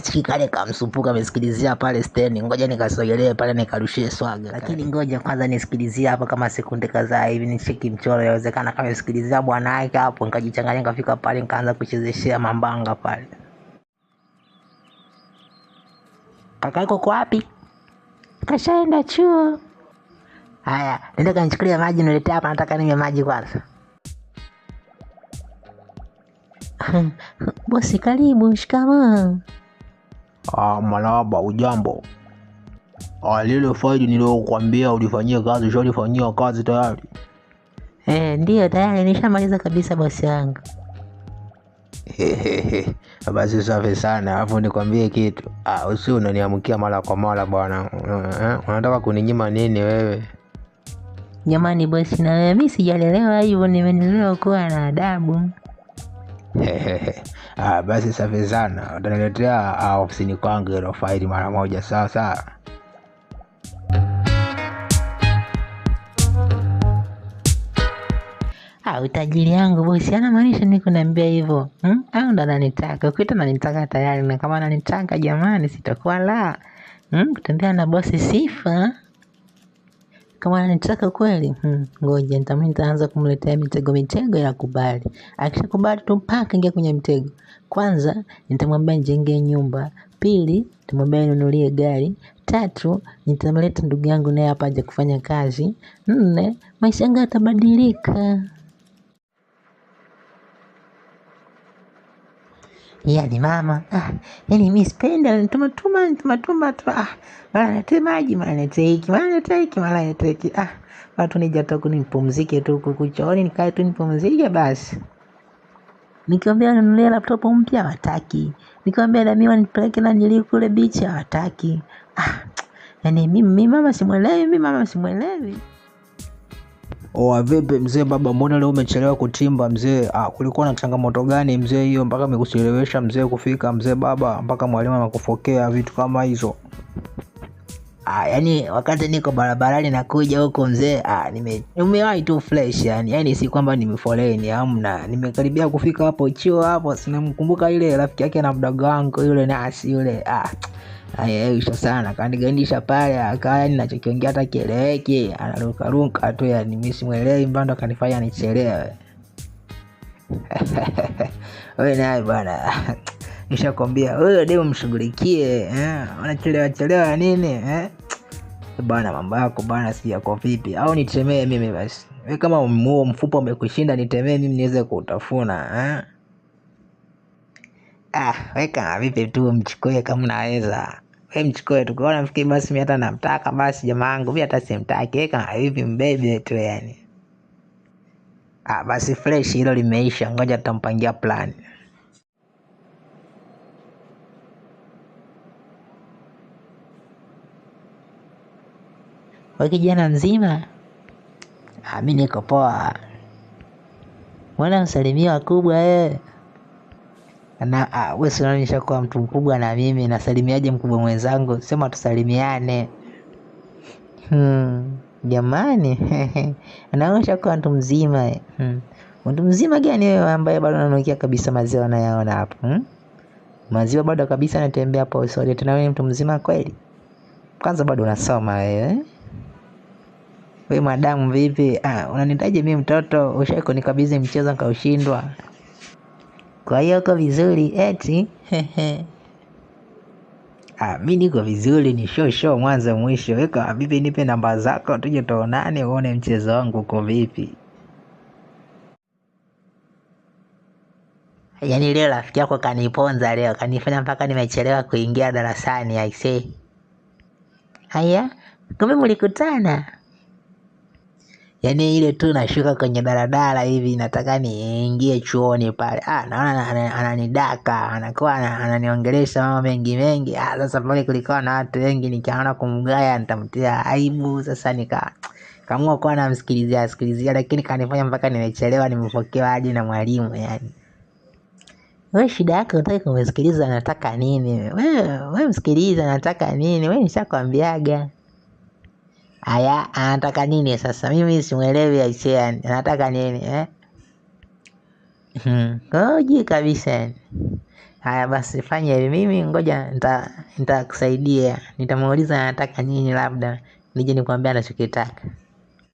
Si kale kamsupuka amesikilizia pale stendi. Ngoja nikasogelee pale nikarushie swaga. Lakini ngoja kwanza nisikilizia hapo kama sekunde kadhaa hivi nicheki mchoro, yawezekana kama nisikilizia bwana yake hapo, nikajichanganya nikafika pale nikaanza kuchezeshea mambanga pale. Kaka yako kwa wapi? Kashaenda chuo. Haya, nenda kanichukulia maji niletee hapa, nataka ninywe maji kwanza. Bosi karibu, shikamoo. Malaba, ujambo. Lile faili nililokuambia ulifanyia kazi, ushalifanyia kazi tayari? Ndio tayari nishamaliza kabisa bosi wangu. Basi safi sana. Alafu nikwambie kitu. Usio unaniamkia mara kwa mara bwana. Unataka kuninyima nini wewe? Jamani bosi, na wewe mimi sijalelewa hivyo, nimelelewa kuwa na adabu. Basi safi sana. Utaniletea ofisini kwangu ile faili mara moja, sawa sawa? Utajiri yangu bosi, ana maanisha niko naambia hivyo. Au ndo ananitaka? Ukita ananitaka tayari, na kama ananitaka jamani sitakuwa la. Kutembea na bosi sifa. Kama ananitaka kweli, ngoja nitaanza kumletea mitego ya kubali. Akishakubali tu mpaka ingia kwenye mtego. Kwanza nitamwambia nijengee nyumba, pili nitamwambia ninunulie gari, tatu nitamleta ndugu yangu naye hapa aje kufanya kazi, nne maisha yangu yatabadilika. Yaani mama, yaani mimi sipendi nituma tu. Mara nilete maji, mara nilete hiki, mara nilete hiki. Watu nijatoka kunipumzike tu kukuchooni, nikae tu nipumzike basi. Nikiambia ninunulie laptop mpya hawataki. Nikiambia na mimi wanipeleke na njili kule beach hawataki. Yaani mimi mama simuelewi. Vipi mzee baba, mbona leo umechelewa kutimba mzee? Kulikuwa na changamoto gani mzee hiyo mpaka umekuchelewesha mzee kufika mzee baba, mpaka mwalimu anakufokea vitu kama hizo? Yaani wakati niko barabarani nakuja huko mzee, nimewahi tu fresh yani si kwamba nimefoleni, hamna. Nimekaribia kufika hapo chuo hapo, sinamkumbuka ile rafiki yake na mdogo wangu yule nasi yule. Isha sana kanigandisha pale, akawa ninachokiongea hata kieleweki, anaruka tu, yani mimi simuelewi, mbona kanifanya nichelewe. Wewe naye bwana, nishakwambia wewe demu mshughulikie, unachelewa nini bwana? Mambo yako bwana si yako vipi? Au nitemee mimi basi? Wewe kama umuo mfupa umekushinda, nitemee mimi niweze kutafuna. Weka vipi tu mchukue kama unaweza. Wewe mchukue tu, kwa nafikiri basi mimi hata namtaka basi jamaa wangu, mimi hata simtaki. Weka hivi mbebe tu yani. Basi fresh, hilo limeisha, ngoja tutampangia plan. Wewe kijana mzima? Mimi niko poa. Mbona usalimia wakubwa wewe? Wewe unaonyesha kuwa mtu mkubwa na mimi nasalimiaje mkubwa mwenzangu? Sema tusalimiane. Jamani. Anaonyesha kuwa mtu mzima. Mtu mzima gani wewe ambaye bado unanukia kabisa maziwa unayaona hapo? Maziwa bado kabisa yanatembea hapo usoni, tena wewe mtu mzima kweli? Kwanza bado unasoma wewe. Wewe madamu vipi? Unanitaje mimi mtoto? Ushaiko nikabidhi mchezo nikaushindwa. Kwa hiyo uko vizuri eti? Mimi niko vizuri, ni show mwanzo mwisho. Weka vipi, nipe namba zako tuje tuonane uone mchezo wangu uko vipi. Yaani leo rafiki yako kaniponza leo, kanifanya mpaka nimechelewa kuingia darasani aisee. Haya, kumbe mlikutana? Yaani ile tu nashuka kwenye daladala hivi nataka niingie chuoni pale. Naona ananidaka, anakuwa ananiongelesha mambo mengi. Sasa pale kulikuwa na watu wengi, nikaona kumgaya nitamtia aibu. Sasa nikaamua kuwa namsikilizia, lakini kanifanya mpaka nimechelewa, nimepokewa hadi na mwalimu yani. Wewe shida yako unataka kumsikiliza anataka nini? Wewe msikiliza anataka nini? Wewe nishakwambiaga. Haya, anataka nini sasa? Mimi simuelewi aisee, anataka nini Koji kabisa. Haya basi fanya hivi, mimi ngoja nitakusaidia. Nitamuuliza anataka nini, labda nije nikwambia anachokitaka.